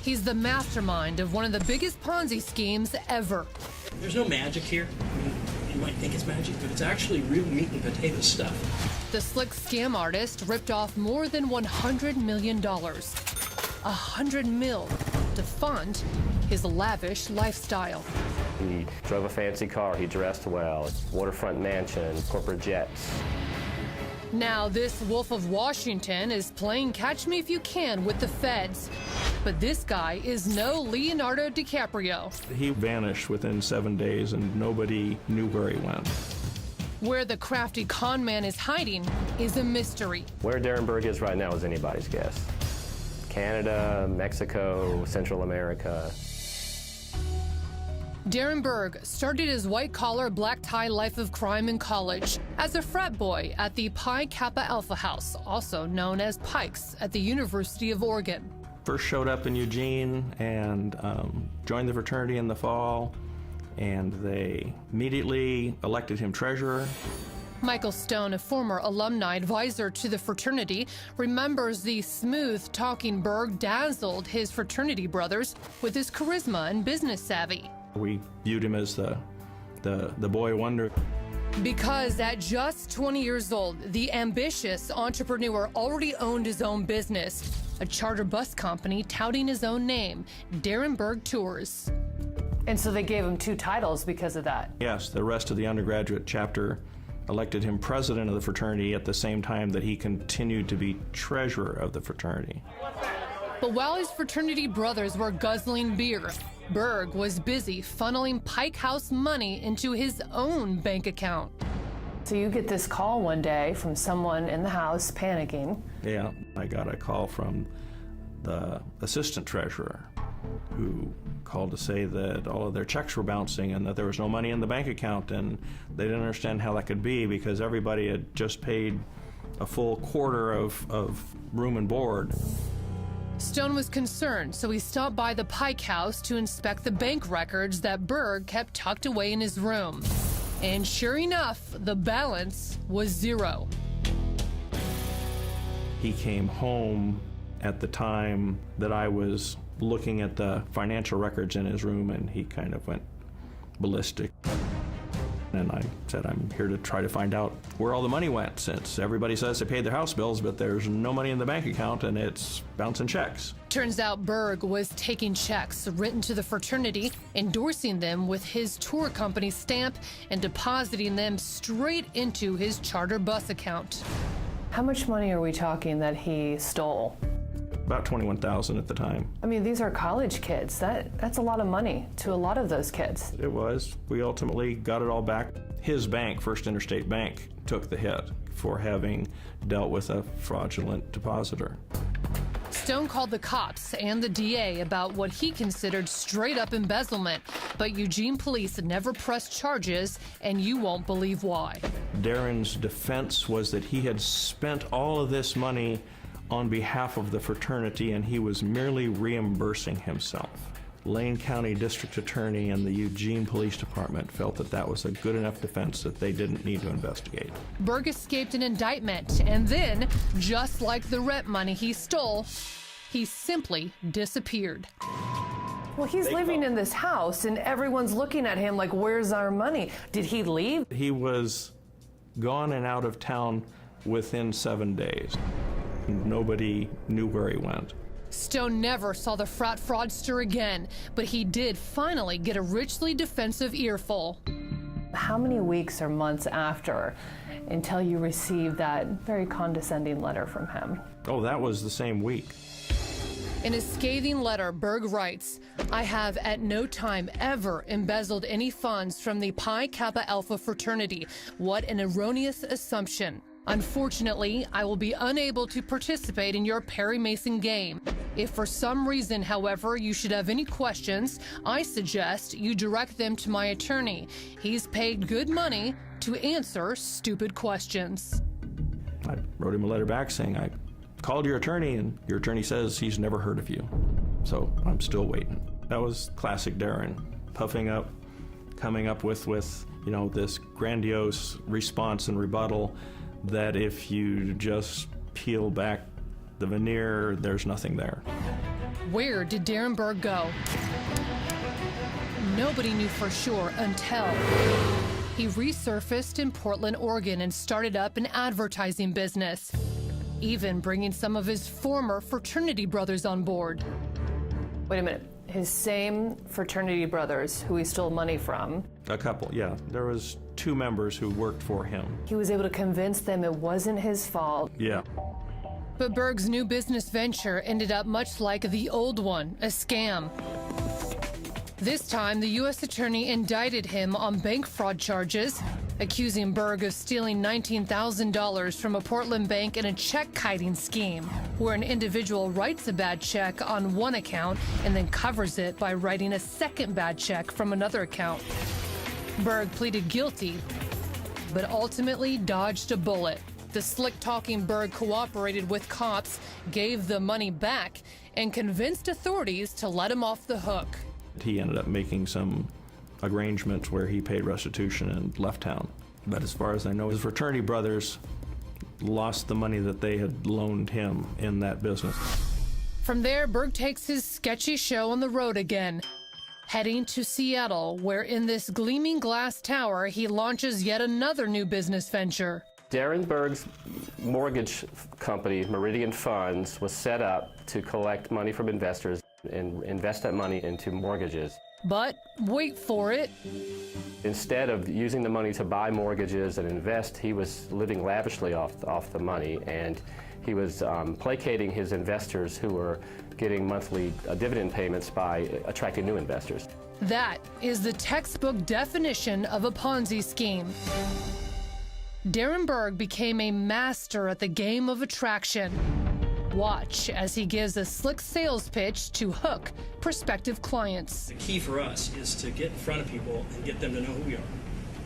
He's the mastermind of one of the biggest Ponzi schemes ever. There's no magic here. I mean, you might think it's magic, but it's actually real meat and potato stuff. The slick scam artist ripped off more than $100 million. $100 million to fund his lavish lifestyle. He drove a fancy car, he dressed well, waterfront mansion, corporate jets. Now this Wolf of Washington is playing catch me if you can with the feds. But this guy is no Leonardo DiCaprio. He vanished within 7 days and nobody knew where he went. Where the crafty con man is hiding is a mystery. Where Darren Berg is right now is anybody's guess. Canada, Mexico, Central America. Darren Berg started his white-collar, black-tie life of crime in college as a frat boy at the Pi Kappa Alpha House, also known as Pikes, at the University of Oregon. First showed up in Eugene and joined the fraternity in the fall, and they immediately elected him treasurer. Michael Stone, a former alumni advisor to the fraternity, remembers the smooth-talking Berg dazzled his fraternity brothers with his charisma and business savvy. We viewed him as the boy wonder. Because at just 20 years old, the ambitious entrepreneur already owned his own business, a charter bus company touting his own name, Darren Berg Tours. And so they gave him 2 titles because of that? Yes, the rest of the undergraduate chapter elected him president of the fraternity at the same time that he continued to be treasurer of the fraternity. But while his fraternity brothers were guzzling beer, Berg was busy funneling Pike House money into his own bank account. So you get this call one day from someone in the house panicking. Yeah, I got a call from the assistant treasurer who called to say that all of their checks were bouncing and that there was no money in the bank account, and they didn't understand how that could be because everybody had just paid a full quarter of room and board. Stone was concerned, so he stopped by the Pike House to inspect the bank records that Berg kept tucked away in his room. And sure enough, the balance was 0. He came home at the time that I was looking at the financial records in his room, and he kind of went ballistic. And I said, I'm here to try to find out where all the money went, since everybody says they paid their house bills, but there's no money in the bank account and it's bouncing checks. Turns out Berg was taking checks written to the fraternity, endorsing them with his tour company stamp, and depositing them straight into his charter bus account. How much money are we talking that he stole? About $21,000 at the time. I mean, these are college kids. That's a lot of money to a lot of those kids. It was. We ultimately got it all back. His bank, First Interstate Bank, took the hit for having dealt with a fraudulent depositor. Stone called the cops and the DA about what he considered straight-up embezzlement, but Eugene police never pressed charges, and you won't believe why. Darren's defense was that he had spent all of this money on behalf of the fraternity, and he was merely reimbursing himself. Lane County District Attorney and the Eugene Police Department felt that that was a good enough defense that they didn't need to investigate. Berg escaped an indictment, and then, just like the rent money he stole, he simply disappeared. Well, he's living in this house, and everyone's looking at him like, where's our money? Did he leave? He was gone and out of town within 7 days. Nobody knew where he went. Stone never saw the frat fraudster again, but he did finally get a richly defensive earful. How many weeks or months after until you received that very condescending letter from him? Oh, that was the same week. In a scathing letter, Berg writes, I have at no time ever embezzled any funds from the Pi Kappa Alpha fraternity. What an erroneous assumption. Unfortunately, I will be unable to participate in your Perry Mason game. If for some reason, however, you should have any questions, I suggest you direct them to my attorney. He's paid good money to answer stupid questions. I wrote him a letter back saying, I called your attorney and your attorney says he's never heard of you. So I'm still waiting. That was classic Darren, puffing up, coming up with this grandiose response and rebuttal that if you just peel back the veneer, there's nothing there. Where did Darren Berg go? Nobody knew for sure until he resurfaced in Portland, Oregon and started up an advertising business, even bringing some of his former fraternity brothers on board. Wait a minute. His same fraternity brothers who he stole money from. A couple, yeah. There was 2 members who worked for him. He was able to convince them it wasn't his fault. Yeah. But Berg's new business venture ended up much like the old one, a scam. This time, the U.S. attorney indicted him on bank fraud charges, accusing Berg of stealing $19,000 from a Portland bank in a check-kiting scheme, where an individual writes a bad check on one account and then covers it by writing a second bad check from another account. Berg pleaded guilty, but ultimately dodged a bullet. The slick-talking Berg cooperated with cops, gave the money back, and convinced authorities to let him off the hook. He ended up making some arrangements where he paid restitution and left town. But as far as I know, his fraternity brothers lost the money that they had loaned him in that business. From there, Berg takes his sketchy show on the road again, heading to Seattle, where in this gleaming glass tower, he launches yet another new business venture. Darren Berg's mortgage company, Meridian Funds, was set up to collect money from investors and invest that money into mortgages. But wait for it. Instead of using the money to buy mortgages and invest, he was living lavishly off the money, and he was placating his investors who were getting monthly dividend payments by attracting new investors. That is the textbook definition of a Ponzi scheme. Darren Berg became a master at the game of attraction. Watch as he gives a slick sales pitch to hook prospective clients. The key for us is to get in front of people and get them to know who we are,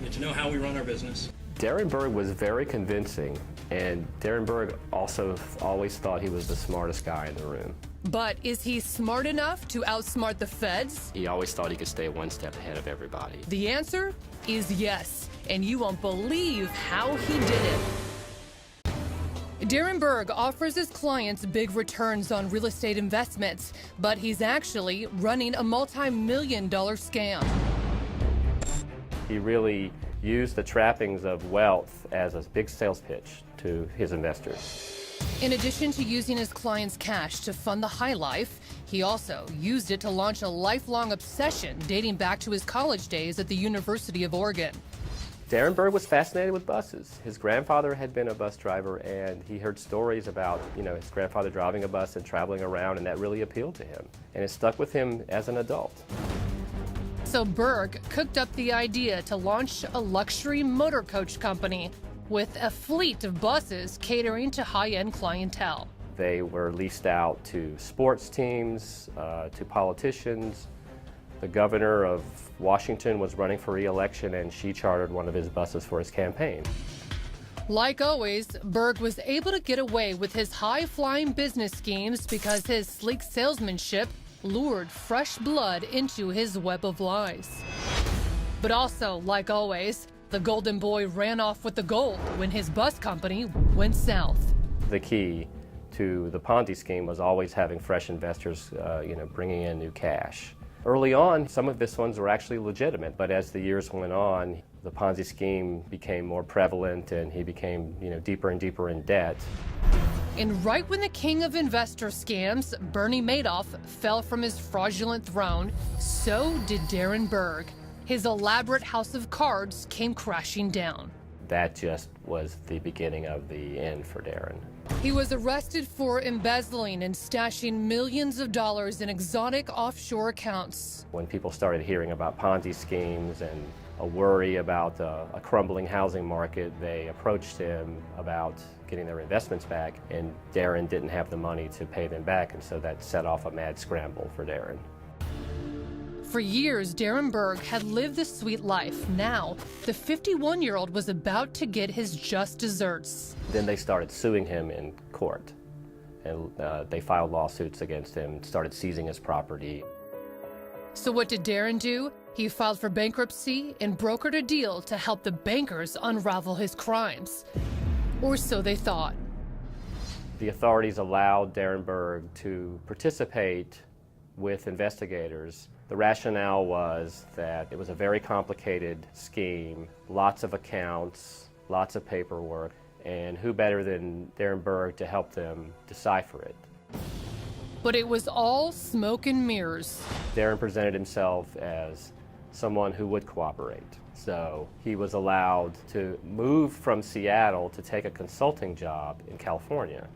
get to know how we run our business. Darren Berg was very convincing, and Darren Berg also always thought he was the smartest guy in the room. But is he smart enough to outsmart the feds? He always thought he could stay one step ahead of everybody. The answer is yes, and you won't believe how he did it. Darren Berg offers his clients big returns on real estate investments, but he's actually running a multi-million-dollar scam. He really used the trappings of wealth as a big sales pitch to his investors. In addition to using his clients' cash to fund the high life, he also used it to launch a lifelong obsession dating back to his college days at the University of Oregon. Darren Berg was fascinated with buses. His grandfather had been a bus driver, and he heard stories about, his grandfather driving a bus and traveling around, and that really appealed to him. And it stuck with him as an adult. So Berg cooked up the idea to launch a luxury motor coach company with a fleet of buses catering to high-end clientele. They were leased out to sports teams, to politicians. The governor of Washington was running for re-election, and she chartered one of his buses for his campaign. Like always, Berg was able to get away with his high-flying business schemes because his sleek salesmanship lured fresh blood into his web of lies. But also, like always, the golden boy ran off with the gold when his bus company went south. The key to the Ponzi scheme was always having fresh investors, bringing in new cash. Early on, some of his ones were actually legitimate, but as the years went on, the Ponzi scheme became more prevalent, and he became, deeper and deeper in debt. And right when the king of investor scams, Bernie Madoff, fell from his fraudulent throne, so did Darren Berg. His elaborate house of cards came crashing down. That just was the beginning of the end for Darren. He was arrested for embezzling and stashing millions of dollars in exotic offshore accounts. When people started hearing about Ponzi schemes and a worry about a crumbling housing market, they approached him about getting their investments back, and Darren didn't have the money to pay them back, and so that set off a mad scramble for Darren. For years, Darren Berg had lived the sweet life. Now, the 51-year-old was about to get his just desserts. Then they started suing him in court, and they filed lawsuits against him, started seizing his property. So what did Darren do? He filed for bankruptcy and brokered a deal to help the bankers unravel his crimes. Or so they thought. The authorities allowed Darren Berg to participate with investigators. The rationale was that it was a very complicated scheme, lots of accounts, lots of paperwork, and who better than Darren Berg to help them decipher it. But it was all smoke and mirrors. Darren presented himself as someone who would cooperate. So he was allowed to move from Seattle to take a consulting job in California.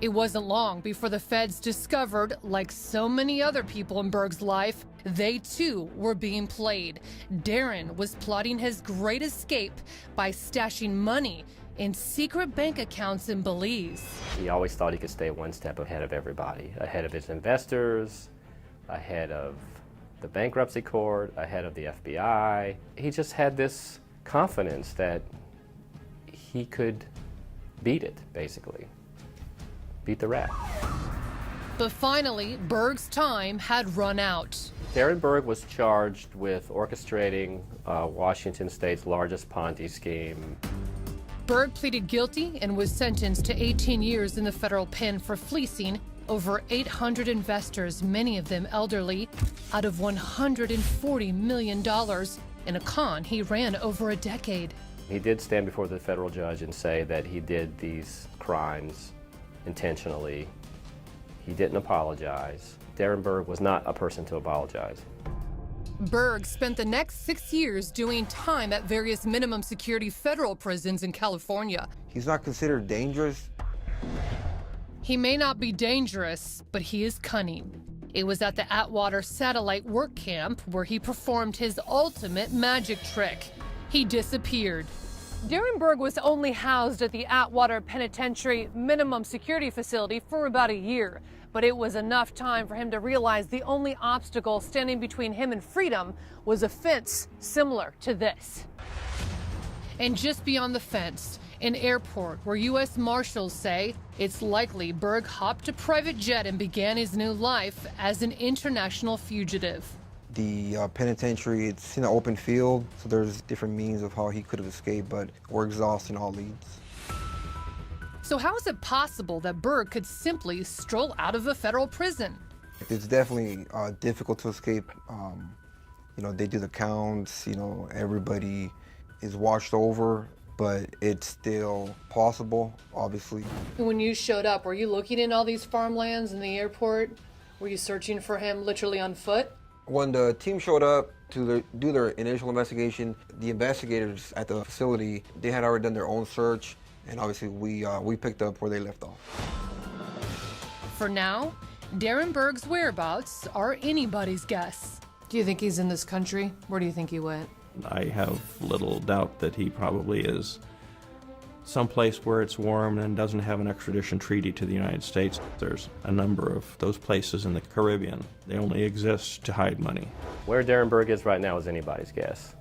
It wasn't long before the feds discovered, like so many other people in Berg's life, they too were being played. Darren was plotting his great escape by stashing money in secret bank accounts in Belize. He always thought he could stay one step ahead of everybody, ahead of his investors, ahead of the bankruptcy court, ahead of the FBI. He just had this confidence that he could beat it, basically. Beat the rat. But finally, Berg's time had run out. Darren Berg was charged with orchestrating Washington State's largest Ponzi scheme. Berg pleaded guilty and was sentenced to 18 years in the federal pen for fleecing over 800 investors, many of them elderly, out of $140 million in a con he ran over a decade. He did stand before the federal judge and say that he did these crimes intentionally. He didn't apologize. Darren Berg was not a person to apologize. Berg spent the next 6 years doing time at various minimum security federal prisons in California. He's not considered dangerous. He may not be dangerous, but he is cunning. It was at the Atwater Satellite Work Camp where he performed his ultimate magic trick. He disappeared. Darren Berg was only housed at the Atwater Penitentiary Minimum Security Facility for about a year, but it was enough time for him to realize the only obstacle standing between him and freedom was a fence similar to this. And just beyond the fence, an airport where U.S. Marshals say it's likely Berg hopped a private jet and began his new life as an international fugitive. The penitentiary, it's in an open field, so there's different means of how he could have escaped, but we're exhausting all leads. So how is it possible that Berg could simply stroll out of a federal prison? It's definitely difficult to escape. They do the counts, everybody is watched over, but it's still possible, obviously. When you showed up, were you looking in all these farmlands in the airport? Were you searching for him literally on foot? When the team showed up to do their initial investigation, the investigators at the facility, they had already done their own search, and obviously we picked up where they left off. For now, Darren Berg's whereabouts are anybody's guess. Do you think he's in this country? Where do you think he went? I have little doubt that he probably is someplace where it's warm and doesn't have an extradition treaty to the United States. There's a number of those places in the Caribbean. They only exist to hide money. Where Darren Berg is right now is anybody's guess.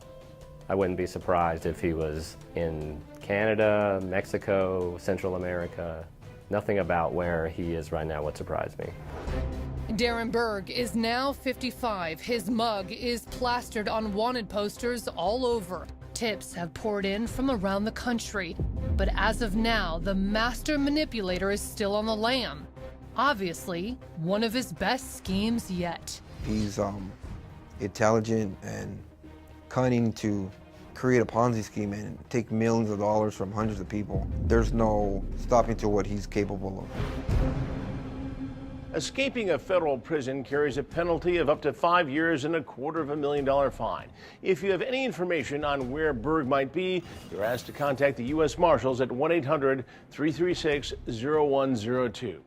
I wouldn't be surprised if he was in Canada, Mexico, Central America. Nothing about where he is right now would surprise me. Darren Berg is now 55. His mug is plastered on wanted posters all over. Tips have poured in from around the country. But as of now, the master manipulator is still on the lam. Obviously, one of his best schemes yet. He's intelligent and cunning to create a Ponzi scheme and take millions of dollars from hundreds of people. There's no stopping to what he's capable of. Escaping a federal prison carries a penalty of up to 5 years and $250,000 fine. If you have any information on where Berg might be, you're asked to contact the U.S. Marshals at 1-800-336-0102.